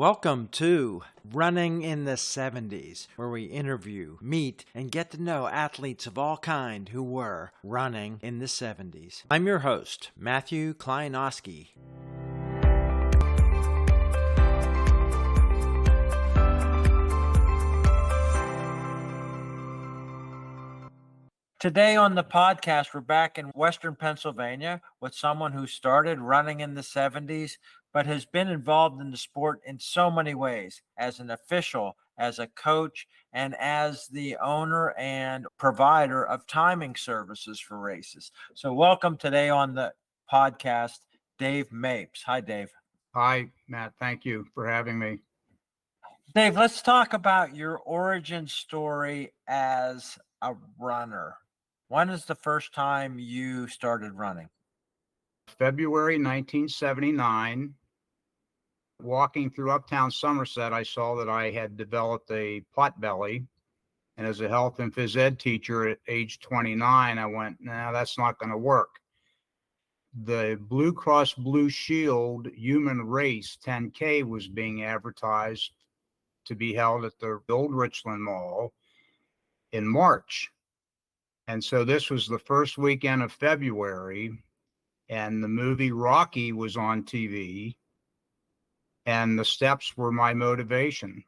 Welcome to Running in the 70s, where we interview, meet, and get to know athletes of all kind who were running in the 70s. I'm your host, Matthew Kleinowski. Today on the podcast, we're back in Western Pennsylvania with someone who started running in the 70s, but has been involved in the sport in so many ways, as an official, as a coach, and as the owner and provider of timing services for races. So welcome today on the podcast, Dave Mapes. Hi, Dave. Hi, Matt. Thank you for having me. Dave, let's talk about your origin story as a runner. When is the first time you started running? February 1979, walking through uptown Somerset, I saw that I had developed a pot belly. And as a health and phys ed teacher at age 29, I went, nah, that's not going to work. The Blue Cross Blue Shield Human Race 10K was being advertised to be held at the old Richland Mall in March. And so this was the first weekend of February, and the movie Rocky was on TV, and the steps were my motivation.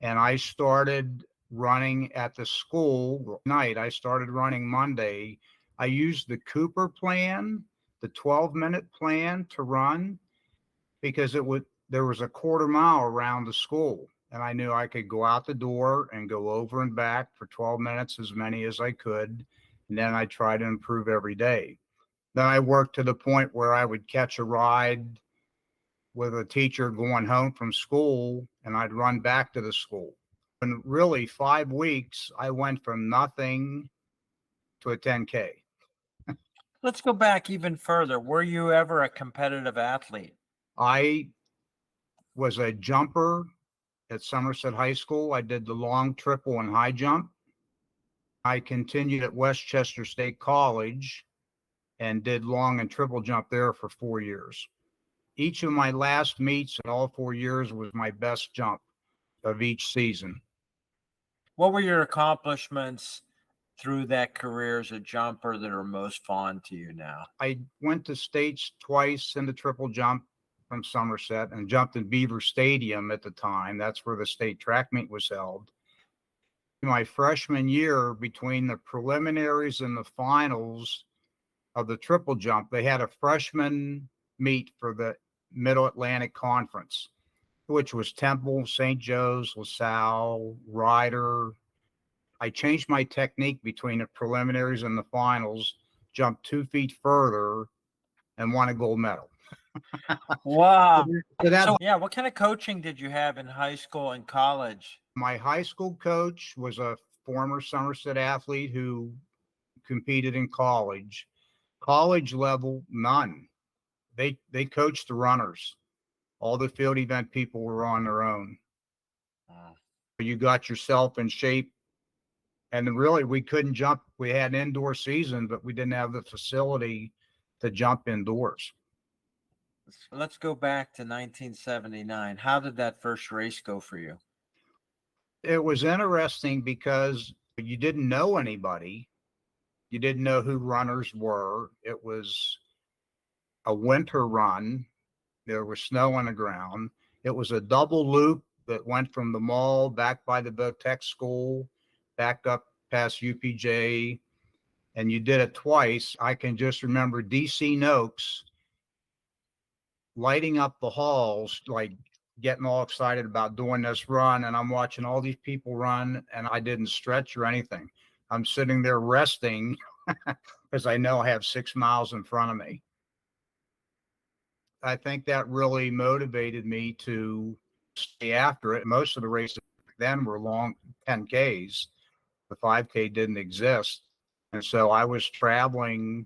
And I started running at the school night. I started running Monday. I used the Cooper plan, the 12-minute plan to run, because there was a quarter mile around the school. And I knew I could go out the door and go over and back for 12 minutes, as many as I could. And then I try to improve every day. Then I worked to the point where I would catch a ride with a teacher going home from school, and I'd run back to the school. In really 5 weeks, I went from nothing to a 10K. Let's go back even further. Were you ever a competitive athlete? I was a jumper at Somerset High School. I did the long, triple, and high jump. I continued at Westchester State College and did long and triple jump there for 4 years. Each of my last meets in all 4 years was my best jump of each season. What were your accomplishments through that career as a jumper that are most fond to you now? I went to states twice in the triple jump from Somerset and jumped in Beaver Stadium at the time. That's where the state track meet was held. My freshman year, between the preliminaries and the finals of the triple jump, they had a freshman meet for the Mid-Atlantic Conference, which was Temple, St. Joe's, LaSalle, Ryder. I changed my technique between the preliminaries and the finals, jumped 2 feet further, and won a gold medal. Wow. What kind of coaching did you have in high school and college? My high school coach was a former Somerset athlete who competed in college. College level, none. They coached the runners. All the field event people were on their own. You got yourself in shape. And really, we couldn't jump. We had an indoor season, but we didn't have the facility to jump indoors. Let's go back to 1979. How did that first race go for you? It was interesting because you didn't know anybody. You didn't know who runners were. It was a winter run. There was snow on the ground. It was a double loop that went from the mall back by the Votech school, back up past UPJ, and you did it twice. I can just remember DC Noakes lighting up the halls, like getting all excited about doing this run. And I'm watching all these people run, and I didn't stretch or anything. I'm sitting there resting because I know I have 6 miles in front of me. I think that really motivated me to stay after it. Most of the races then were long 10Ks. The 5K didn't exist. And so I was traveling,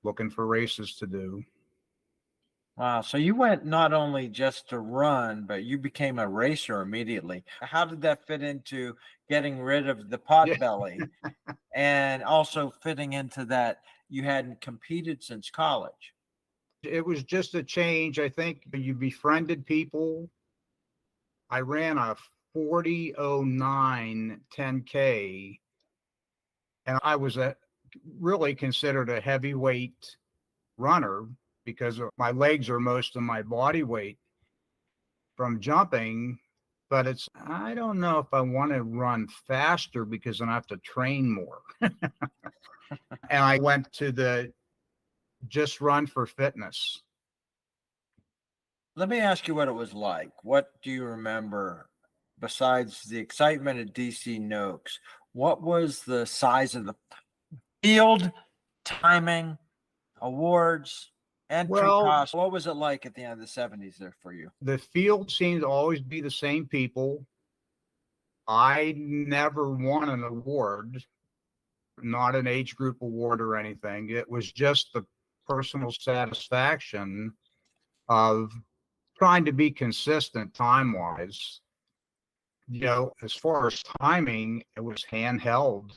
looking for races to do. Wow. So you went not only just to run, but you became a racer immediately. How did that fit into getting rid of the pot belly and also fitting into that you hadn't competed since college? It was just a change. I think you befriended people. I ran a 40:09 10K, and I was really considered a heavyweight runner because my legs are most of my body weight from jumping. But I don't know if I want to run faster because then I have to train more. And I went to the Just Run for Fitness. Let me ask you what it was like. What do you remember besides the excitement at DC Noakes? What was the size of the field, timing, awards, entry Well, costs? What was it like at the end of the 70s there for you? the field seemed to always be the same people. I never won an award, not an age group award or anything. It was just the personal satisfaction of trying to be consistent time wise. As far as timing, it was handheld.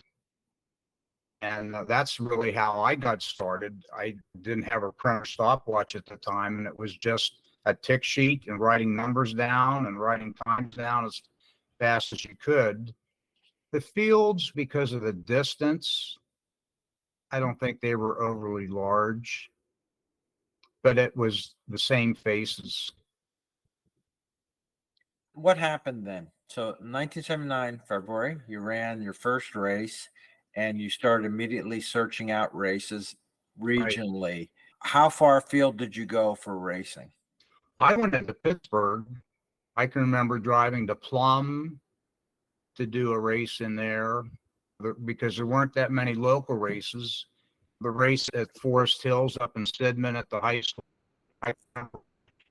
And that's really how I got started. I didn't have a printer stopwatch at the time, and it was just a tick sheet and writing numbers down and writing times down as fast as you could. The fields, because of the distance, I don't think they were overly large, but it was the same faces. What happened then? So, 1979, February, you ran your first race and you started immediately searching out races Right. regionally. How far afield did you go for racing? I went into Pittsburgh. I can remember driving to Plum to do a race in there because there weren't that many local races. The race at Forest Hills up in Stedman at the high school.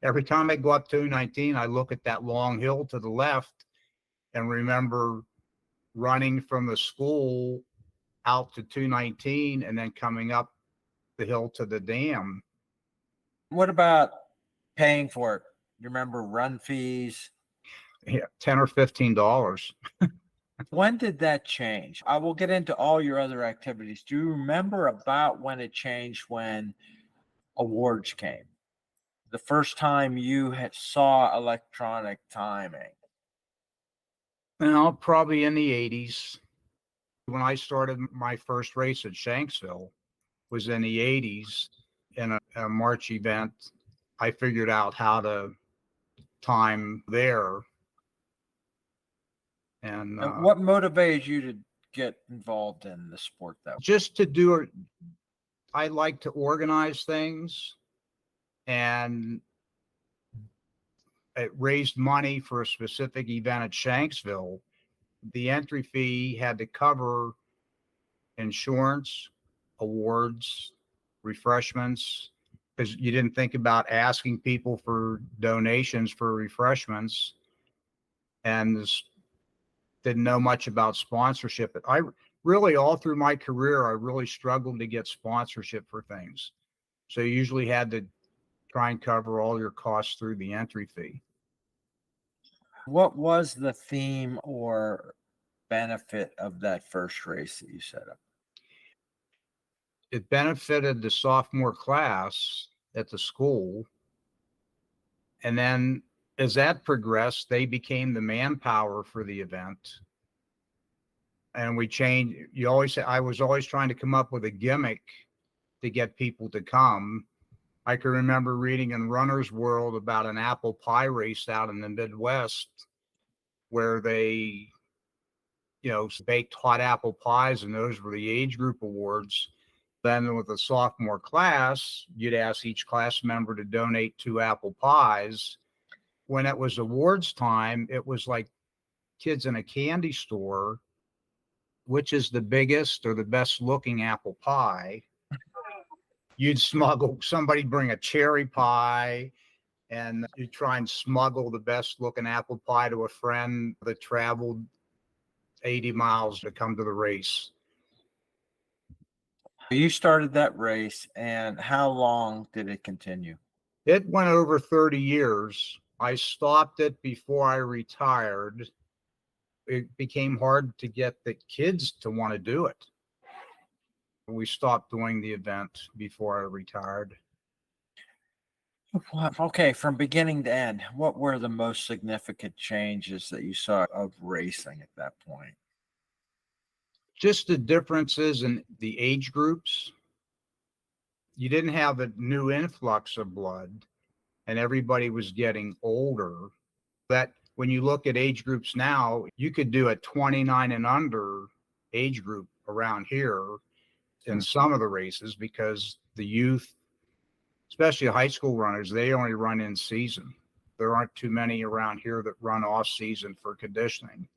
Every time I go up 219, I look at that long hill to the left and remember running from the school out to 219 and then coming up the hill to the dam. What about paying for it? You remember run fees? Yeah, $10 or $15. When did that change? I will get into all your other activities. Do you remember about when it changed when awards came? The first time you saw electronic timing? Probably in the 80s. When I started my first race at Shanksville was in the 80s in a March event. I figured out how to time there. And What motivated you to get involved in the sport, though? just to do it, I like to organize things, and it raised money for a specific event at Shanksville. The entry fee had to cover insurance, awards, refreshments, because you didn't think about asking people for donations for refreshments, and didn't know much about sponsorship. I really, all through my career, I really struggled to get sponsorship for things. So you usually had to try and cover all your costs through the entry fee. What was the theme or benefit of that first race that you set up? It benefited the sophomore class at the school. And then as that progressed, they became the manpower for the event. And we changed. I was always trying to come up with a gimmick to get people to come. I can remember reading in Runner's World about an apple pie race out in the Midwest where they, baked hot apple pies, and those were the age group awards. Then with the sophomore class, you'd ask each class member to donate 2 apple pies. When it was awards time, it was like kids in a candy store, which is the biggest or the best looking apple pie. You'd somebody bring a cherry pie, and you try and smuggle the best looking apple pie to a friend that traveled 80 miles to come to the race. You started that race, and how long did it continue? It went over 30 years. I stopped it before I retired. It became hard to get the kids to want to do it. We stopped doing the event before I retired. Okay, from beginning to end, what were the most significant changes that you saw of racing at that point? Just the differences in the age groups. You didn't have a new influx of blood, and everybody was getting older. That when you look at age groups now, you could do a 29 and under age group around here in some of the races because the youth, especially high school runners, they only run in season. There aren't too many around here that run off season for conditioning.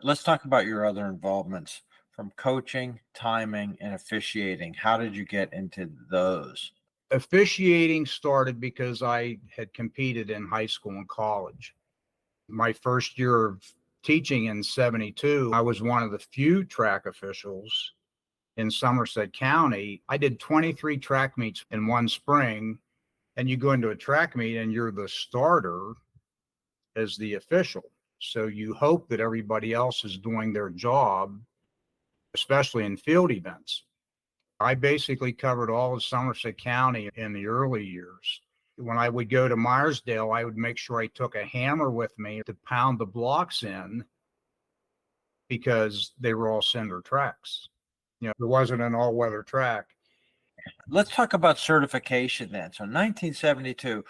Let's talk about your other involvements from coaching, timing, and officiating. How did you get into those? Officiating started because I had competed in high school and college. My first year of teaching in 72, I was one of the few track officials in Somerset County. I did 23 track meets in one spring, and you go into a track meet and you're the starter as the official. So you hope that everybody else is doing their job, especially in field events. I basically covered all of Somerset County in the early years. When I would go to Meyersdale, I would make sure I took a hammer with me to pound the blocks in because they were all cinder tracks. You know, there wasn't an all-weather track. Let's talk about certification then. So 1972,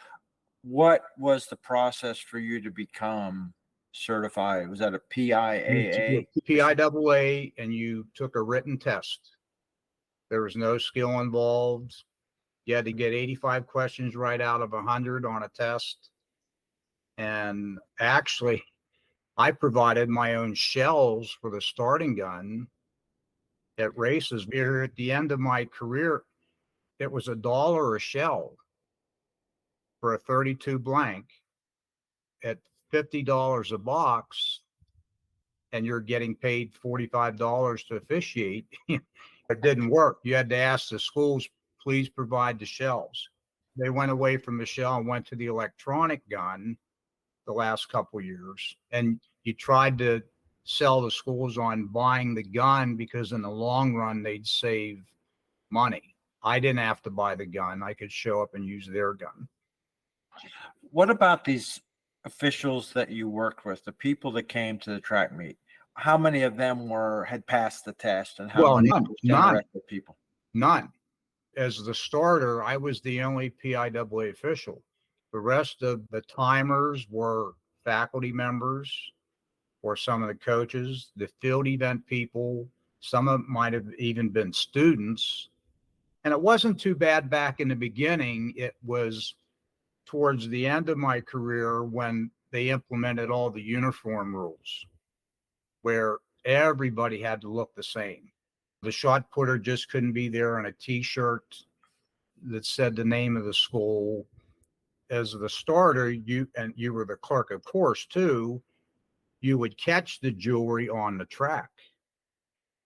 what was the process for you to become certified? Was that a PIAA? PIAA, and you took a written test. There was no skill involved. You had to get 85 questions right out of 100 on a test. And actually, I provided my own shells for the starting gun at races. Here at the end of my career, it was $1 a shell for a 32 blank at $50 a box, and you're getting paid $45 to officiate. It didn't work. You had to ask the schools, please provide the shells. They went away from the shell and went to the electronic gun the last couple years. And you tried to sell the schools on buying the gun because in the long run, they'd save money. I didn't have to buy the gun. I could show up and use their gun. What about these officials that you worked with, the people that came to the track meet? How many of them had passed the test, and how many none. people? None. As the starter, I was the only PIAA official. The rest of the timers were faculty members or some of the coaches, the field event people. Some of them might have even been students. And it wasn't too bad back in the beginning. It was towards the end of my career when they implemented all the uniform rules, where everybody had to look the same. The shot putter just couldn't be there in a t-shirt that said the name of the school. As the starter, you were the clerk, of course, too, you would catch the jewelry on the track.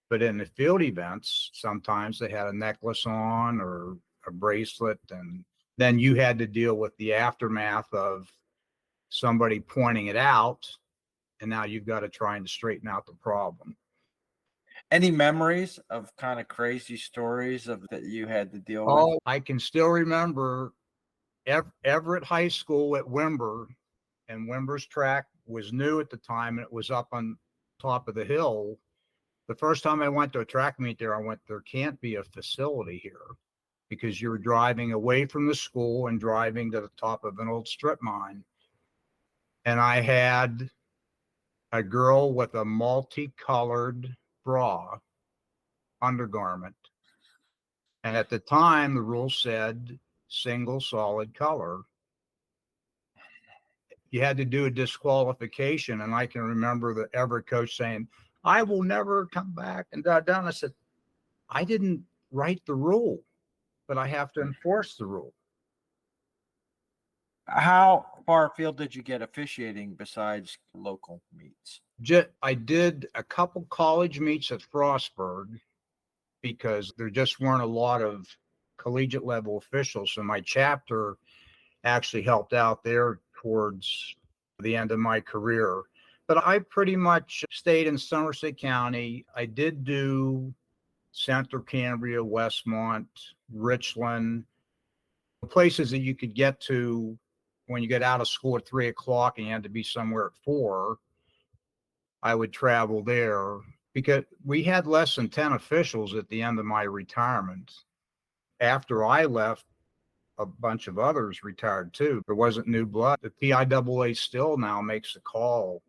But in the field events, sometimes they had a necklace on or a bracelet, and then you had to deal with the aftermath of somebody pointing it out, and now you've got to try and straighten out the problem. Any memories of kind of crazy stories that you had to deal with? Oh, I can still remember Everett High School at Wimber, and Wimber's track was new at the time, and it was up on top of the hill. The first time I went to a track meet there, I went, there can't be a facility here because you're driving away from the school and driving to the top of an old strip mine. And I had a girl with a multicolored bra undergarment. And at the time, the rule said single solid color. You had to do a disqualification. And I can remember the Everett coach saying, I will never come back. And I said, I didn't write the rule, but I have to enforce the rule. How far afield did you get officiating besides local meets? I did a couple college meets at Frostburg because there just weren't a lot of collegiate level officials. So my chapter actually helped out there towards the end of my career. But I pretty much stayed in Somerset County. I did do Central Cambria, Westmont, Richland, places that you could get to when you get out of school at 3 o'clock and you had to be somewhere at 4. I would travel there because we had less than 10 officials at the end of my retirement. After I left, a bunch of others retired too. There wasn't new blood. The PIAA still now makes a call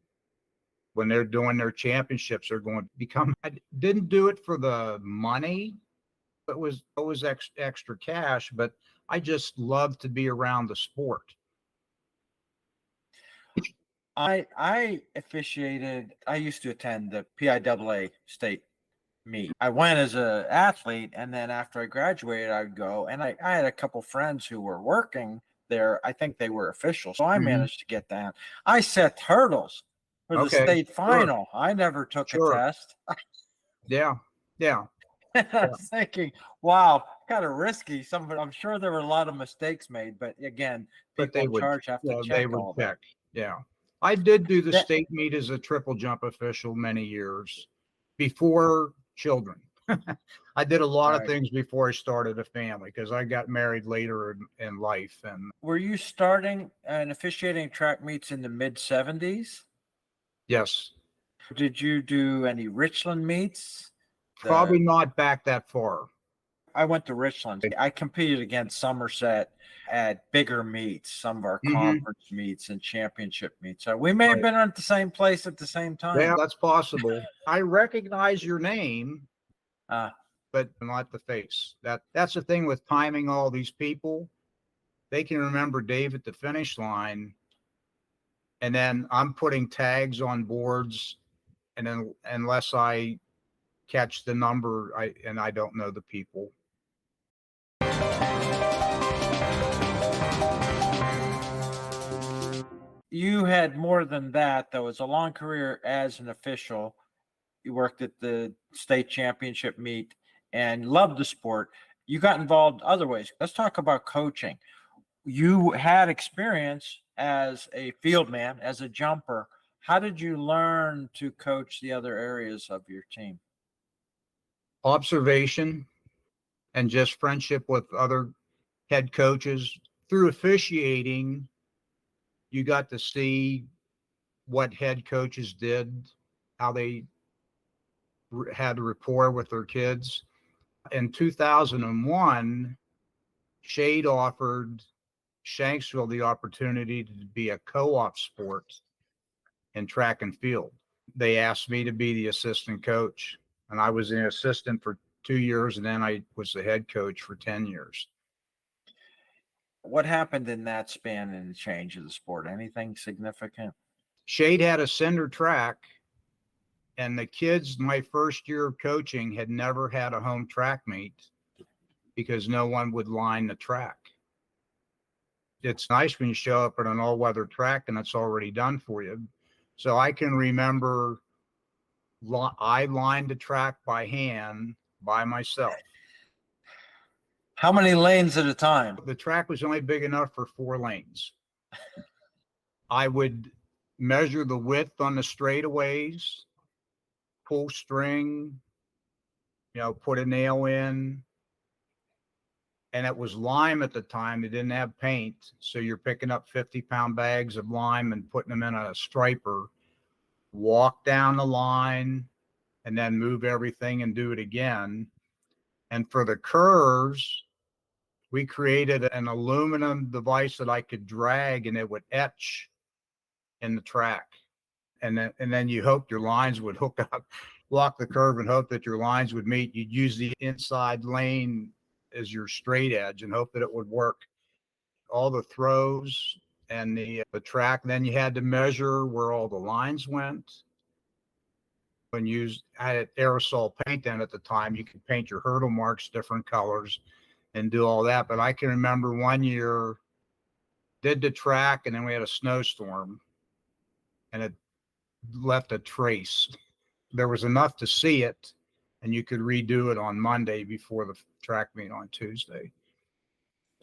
when they're doing their championships. They're going to become, I didn't do it for the money. It was always extra cash, but I just love to be around the sport. I officiated. I used to attend the PIAA state meet. I went as an athlete, and then after I graduated, I'd go. And I had a couple friends who were working there. I think they were officials, so I managed to get that. I set hurdles for the state final. I never took a test. Yeah. I was thinking, wow, kind of risky. I'm sure there were a lot of mistakes made, but again, people in charge have to check all that. Yeah. I did do the state meet as a triple jump official many years before children. I did a lot of things before I started a family because I got married later in life. And were you starting and officiating track meets in the mid-70s? Yes. Did you do any Richland meets? Probably not back that far. I went to Richland. I competed against Somerset at bigger meets, some of our conference meets and championship meets. So we may have been at the same place at the same time. Yeah, that's possible. I recognize your name, but not the face. That's the thing with timing all these people. They can remember Dave at the finish line, and then I'm putting tags on boards, and then unless I catch the number, I don't know the people. You had more than that, though. It's a long career as an official. You worked at the state championship meet and loved the sport. You got involved other ways. Let's talk about coaching. You had experience as a field man, as a jumper. How did you learn to coach the other areas of your team? Observation and just friendship with other head coaches. Through officiating, you got to see what head coaches did, how they had rapport with their kids. In 2001, Shade offered Shanksville the opportunity to be a co-op sport in track and field. They asked me to be the assistant coach, and I was an assistant for 2 years, and then I was the head coach for 10 years. What happened in that span and change of the sport? Anything significant? Shade had a cinder track, and the kids, my first year of coaching, had never had a home track meet because no one would line the track. It's nice when you show up at an all-weather track and it's already done for you. So I can remember I lined the track by hand by myself. How many lanes at a time? The track was only big enough for 4 lanes. I would measure the width on the straightaways, pull string, put a nail in. And it was lime at the time. They didn't have paint. So you're picking up 50-pound bags of lime and putting them in a striper, walk down the line, and then move everything and do it again. And for the curves, we created an aluminum device that I could drag, and it would etch in the track. And then you hoped your lines would hook up, block the curve, and hope that your lines would meet. You'd use the inside lane as your straight edge and hope that it would work. All the throws and the track. Then you had to measure where all the lines went. When you had aerosol paint in at the time, you could paint your hurdle marks different colors and do all that. But I can remember one year did the track, and then we had a snowstorm, and it left a trace. There was enough to see it, and you could redo it on Monday before the track meet on Tuesday.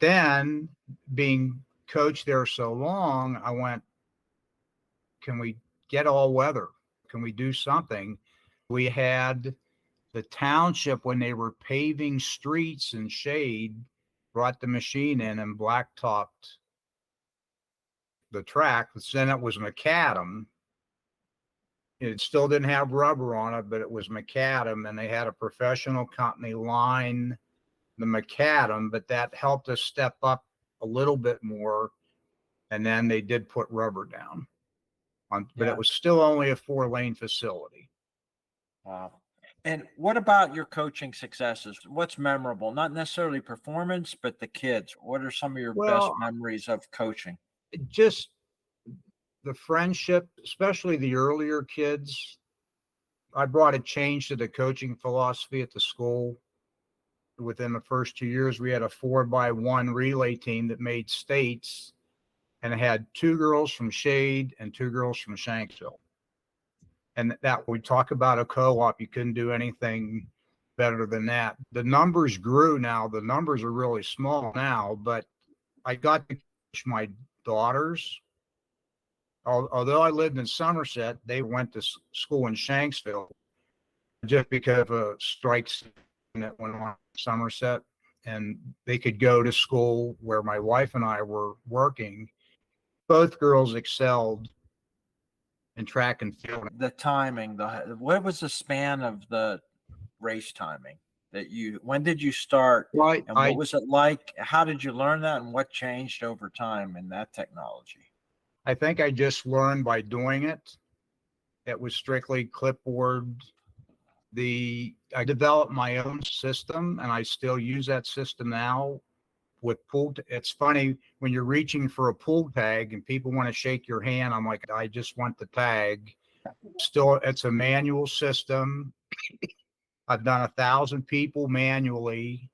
Then, being coached there so long, I went, can we get all weather. Can we do something? We had the township, when they were paving streets in Shade, brought the machine in and blacktopped the track. Then it was macadam. It still didn't have rubber on it, but it was macadam, and they had a professional company line the macadam, but that helped us step up a little bit more. And then they did put rubber down but Yeah. it was still only a 4-lane facility. Wow. And what about your coaching successes? What's memorable? Not necessarily performance, but the kids. What are some of your best Well, memories of coaching? just the friendship, especially the earlier kids. I brought a change to the coaching philosophy at the school. Within the first 2 years, we had a 4x1 relay team that made states, and it had 2 girls from Shade and 2 girls from Shanksville. And that we talk about a co-op, you couldn't do anything better than that. The numbers grew now. The numbers are really small now, but I got to coach my daughters. Although I lived in Somerset, they went to school in Shanksville just because of a strike that went on in Somerset, and they could go to school where my wife and I were working. Both girls excelled in track and field. The timing, what was the span of the race timing when did you start? Right. And what was it like? How did you learn that? And what changed over time in that technology? I think I just learned by doing it. It was strictly clipboard. I developed my own system, and I still use that system now with pool. It's funny when you're reaching for a pool tag and people want to shake your hand. I'm like, I just want the tag. Still, it's a manual system. I've done 1,000 people manually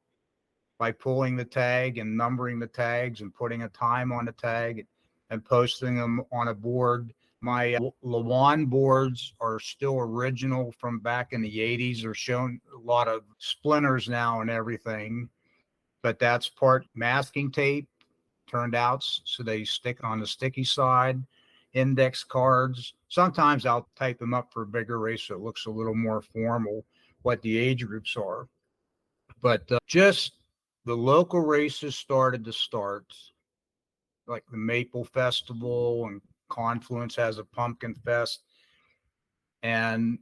by pulling the tag and numbering the tags and putting a time on the tag and posting them on a board. My Lawan boards are still original from back in the 80s. They're showing a lot of splinters now and everything, but that's part masking tape turned out so they stick on the sticky side. Index cards. Sometimes I'll type them up for a bigger race so it looks a little more formal what the age groups are. But just the local races started to start, like the Maple Festival, and Confluence has a Pumpkin Fest. And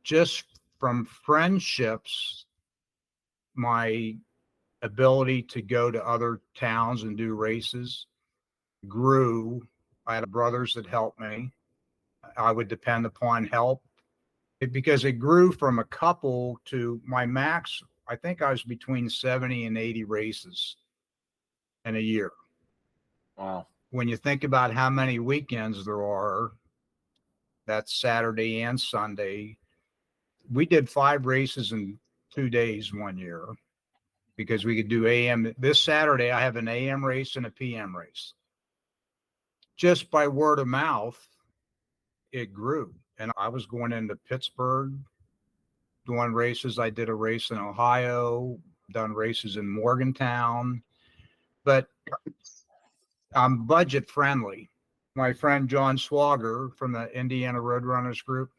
just from friendships, my ability to go to other towns and do races grew. I had brothers that helped me. I would depend upon help because it grew from a couple to my max. I think I was between 70 and 80 races in a year. Wow. When you think about how many weekends there are, that's Saturday and Sunday. We did 5 races in 2 days one year because we could do AM. This Saturday, I have an AM race and a PM race. Just by word of mouth, it grew. And I was going into Pittsburgh, doing races. I did a race in Ohio, done races in Morgantown, but I'm budget friendly. My friend John Swagger from the Indiana Roadrunners group,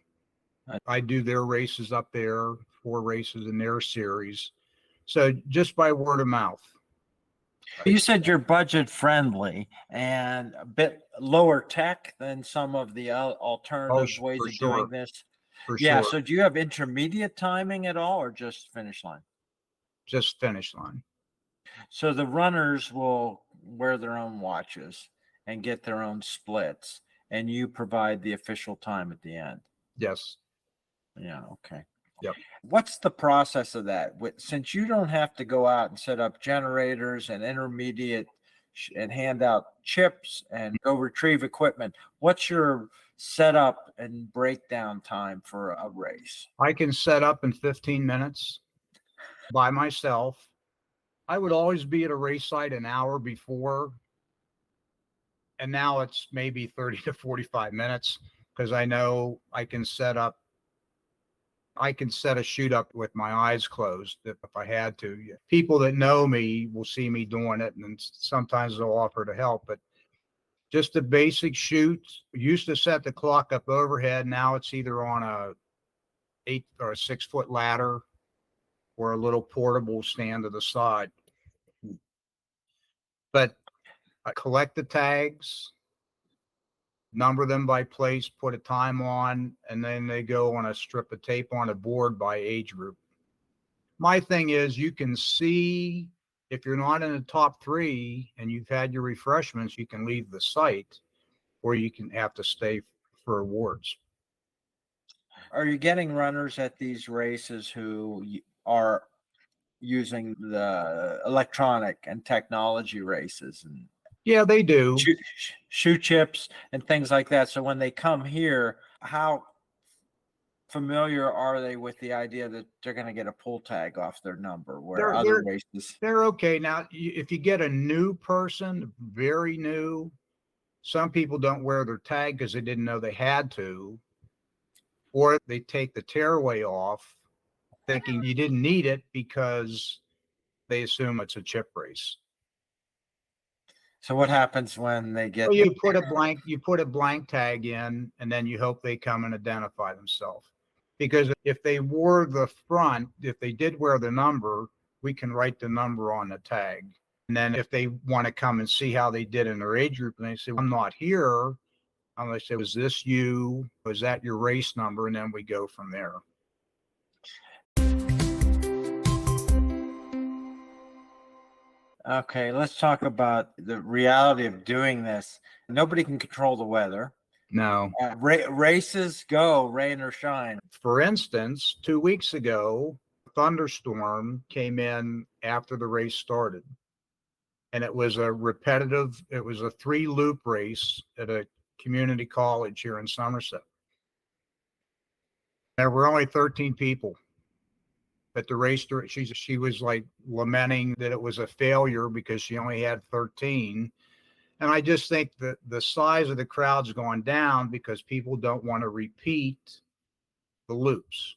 I do their races up there, 4 races in their series. So just by word of mouth. You said you're budget friendly and a bit lower tech than some of the alternative ways of doing this. For Yeah. sure. So do you have intermediate timing at all, or just finish line? Just finish line. So the runners will wear their own watches and get their own splits, and you provide the official time at the end. Yes. Yeah. Okay. Yep. What's the process of that? Since you don't have to go out and set up generators and intermediate and hand out chips and go retrieve equipment, what's your setup and breakdown time for a race? I can set up in 15 minutes by myself. I would always be at a race site an hour before. And now it's maybe 30 to 45 minutes because I know I can set a shoot up with my eyes closed if I had to. People that know me will see me doing it, and sometimes they'll offer to help. But Just a basic chute. Used to set the clock up overhead. Now it's either on a 8 or a 6 foot ladder or a little portable stand to the side. But I collect the tags, number them by place, put a time on, and then they go on a strip of tape on a board by age group. My thing is, you can see if you're not in the top 3 and you've had your refreshments, you can leave the site, or you can have to stay for awards. Are you getting runners at these races who are using the electronic and technology races and Yeah, they do. shoe chips and things like that? So when they come here, how familiar are they with the idea that they're going to get a pull tag off their number, where other races? They're okay. Now, if you get a new person, very new, some people don't wear their tag because they didn't know they had to, or they take the tearaway off thinking you didn't need it because they assume it's a chip race. So what happens when they get? Well, you put a blank tag in, and then you hope they come and identify themselves. Because if they wore the front, if they did wear the number, we can write the number on the tag. And then if they want to come and see how they did in their age group, and they say, I'm not here, I'm going to say, was this you? Was that your race number? And then we go from there. Okay, let's talk about the reality of doing this. Nobody can control the weather. No. Races go, rain or shine. For instance, 2 weeks ago, a thunderstorm came in after the race started. And it was a 3-loop race at a community college here in Somerset. There were only 13 people at the race. She was like lamenting that it was a failure because she only had 13. And I just think that the size of the crowd's gone down because people don't want to repeat the loops.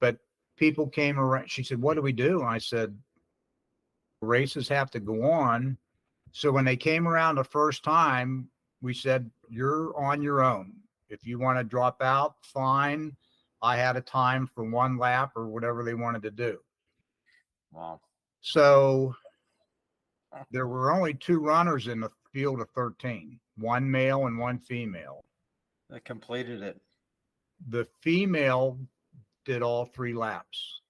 But people came around. She said, what do we do? And I said, races have to go on. So when they came around the first time, we said, you're on your own. If you want to drop out, fine. I had a time for 1 lap or whatever they wanted to do. Wow. So there were only 2 runners in the field of 13, 1 male and 1 female. They completed it. The female did all 3 laps.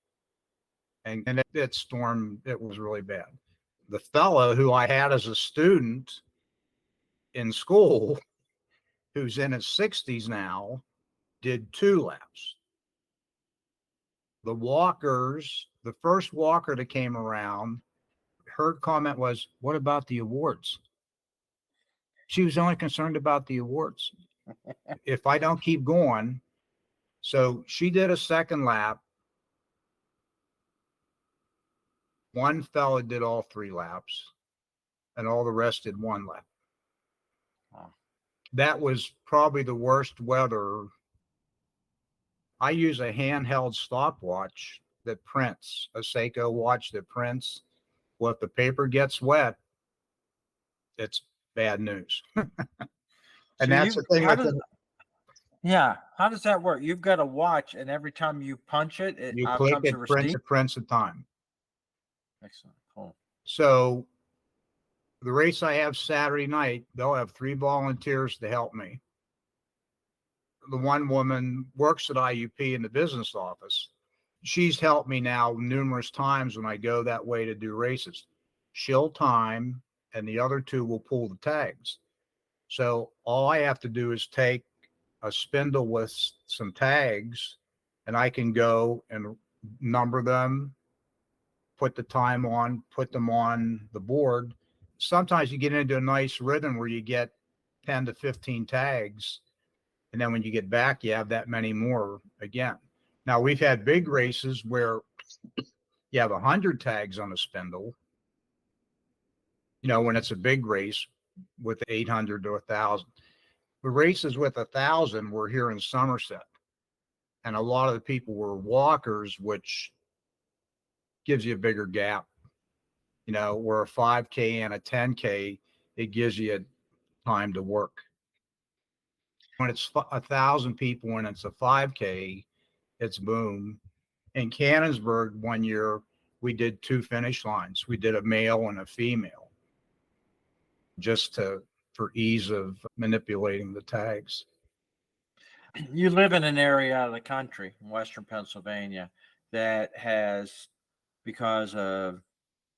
And that storm, it was really bad. The fellow who I had as a student in school, who's in his 60s now, did 2 laps. The walkers, the first walker that came around, her comment was, what about the awards? She was only concerned about the awards. If I don't keep going. So she did a 2nd lap. 1 fella did all 3 laps, and all the rest did 1 lap. Wow. That was probably the worst weather. I use a handheld stopwatch that prints, a Seiko watch that prints. Well, if the paper gets wet, it's bad news. And so that's the thing. Yeah. How does that work? You've got a watch, and every time you punch it, you click it, prints the time. Excellent. Cool. So the race I have Saturday night, they'll have 3 volunteers to help me. The one woman works at IUP in the business office. She's helped me now numerous times when I go that way to do races. She'll time, and the other 2 will pull the tags. So all I have to do is take a spindle with some tags, and I can go and number them, put the time on, put them on the board. Sometimes you get into a nice rhythm where you get 10 to 15 tags. And then when you get back, you have that many more again. Now, we've had big races where you have 100 tags on a spindle, when it's a big race with 800 to 1,000. The races with 1,000 were here in Somerset. And a lot of the people were walkers, which gives you a bigger gap. Where a 5K and a 10K, it gives you time to work. When it's 1,000 people and it's a 5K, it's boom. In Cannonsburg, one year, we did 2 finish lines. We did a male and a female, for ease of manipulating the tags. You live in an area of the country in Western Pennsylvania that has, because of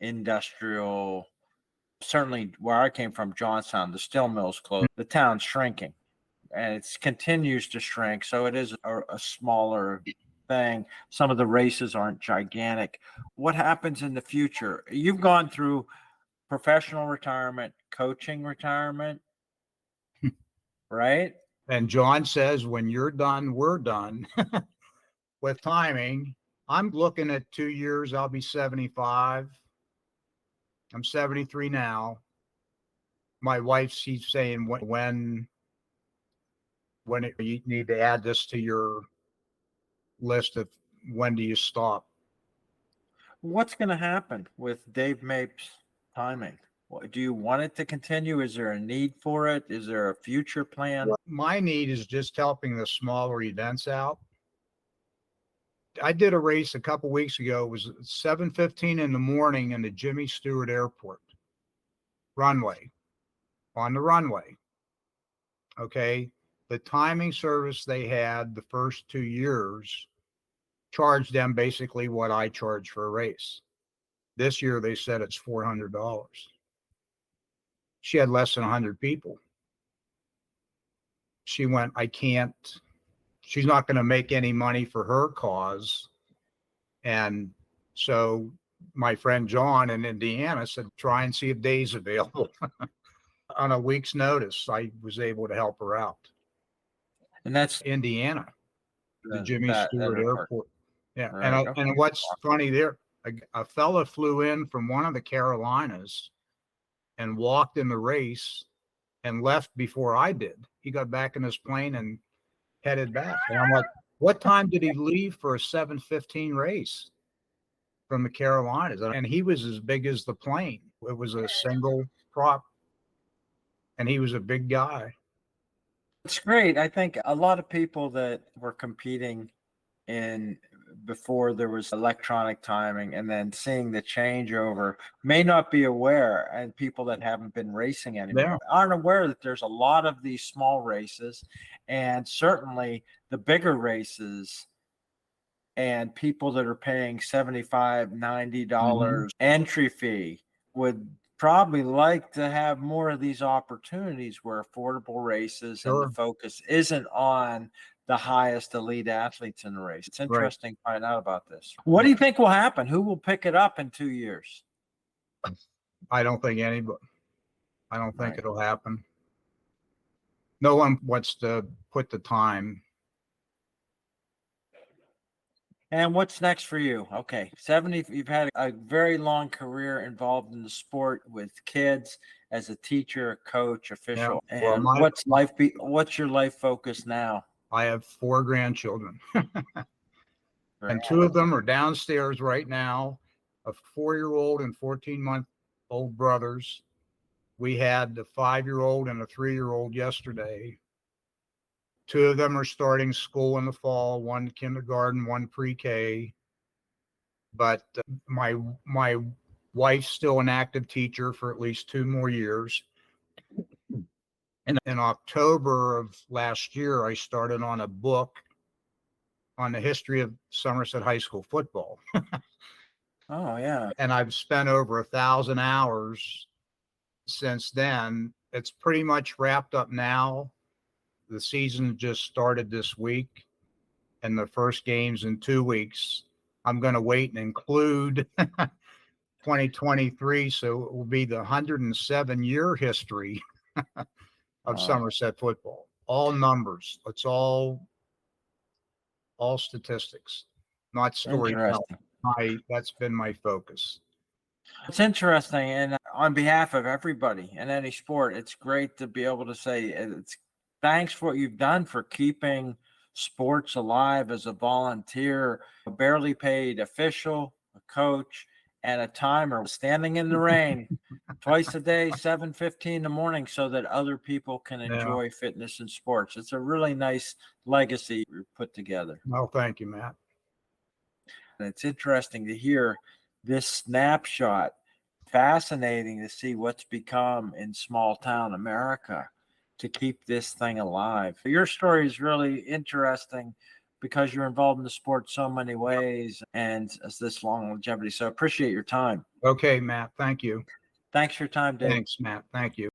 industrial, certainly where I came from, Johnstown, the steel mills closed, the town's shrinking and it continues to shrink. So it is a smaller thing. Some of the races aren't gigantic. What happens in the future? You've gone through professional retirement, coaching retirement, right? And John says, when you're done, we're done. With timing, I'm looking at 2 years, I'll be 75. I'm 73 now. My wife, she's saying, when you need to add this to your list of when do you stop? What's going to happen with Dave Mapes timing? Do you want it to continue? Is there a need for it? Is there a future plan? My need is just helping the smaller events out. I did a race a couple weeks ago. It was 7:15 in the morning in the Jimmy Stewart Airport runway, on the runway. Okay. The timing service they had the first 2 years charged them basically what I charge for a race. This year they said it's $400. She had less than 100 people. She went, I can't, she's not going to make any money for her cause. And so my friend John in Indiana said, try and see if Dave's available. On a week's notice, I was able to help her out. And that's Indiana, the Jimmy Stewart Airport. Yeah. Right. And what's funny there, a fella flew in from one of the Carolinas and walked in the race and left before I did. He got back in his plane and headed back. And I'm like, what time did he leave for a 7:15 race from the Carolinas? And he was as big as the plane. It was a single prop, and he was a big guy. It's great. I think a lot of people that were competing before there was electronic timing and then seeing the changeover may not be aware, and people that haven't been racing anymore aren't aware that there's a lot of these small races, and certainly the bigger races, and people that are paying $75, $90 entry fee would probably like to have more of these opportunities where affordable races and the focus isn't on the highest elite athletes in the race. It's interesting to find out about this. What do you think will happen? Who will pick it up in 2 years? I don't think anybody. I don't think it'll happen. No one wants to put the time. And what's next for you? Okay, 70, you've had a very long career involved in the sport with kids as a teacher, coach, official. Yeah. And what's your life focus now? I have 4 grandchildren. And 2 of them are downstairs right now, a 4-year-old and 14-month-old brothers. We had a 5-year-old and a 3-year-old yesterday. 2 of them are starting school in the fall, 1 kindergarten, 1 pre-K. But my wife's still an active teacher for at least 2 more years. And in October of last year, I started on a book on the history of Somerset High School football. Oh, yeah. And I've spent over 1,000 hours since then. It's pretty much wrapped up now. The season just started this week, and the first game's in 2 weeks. I'm going to wait and include 2023, so it will be the 107-year history of Somerset football. All numbers. It's all statistics, not storytelling. That's been my focus. It's interesting, and on behalf of everybody in any sport, it's great to be able to say thanks for what you've done for keeping sports alive as a volunteer, a barely paid official, a coach, and a timer standing in the rain twice a day, 7:15 in the morning, so that other people can Yeah. enjoy fitness and sports. It's a really nice legacy you put together. Well, thank you, Matt. And it's interesting to hear this snapshot. Fascinating to see what's become in small town America to keep this thing alive. Your story is really interesting because you're involved in the sport so many ways and as this long longevity. So I appreciate your time. Okay, Matt. Thank you. Thanks for your time, Dave. Thanks, Matt. Thank you.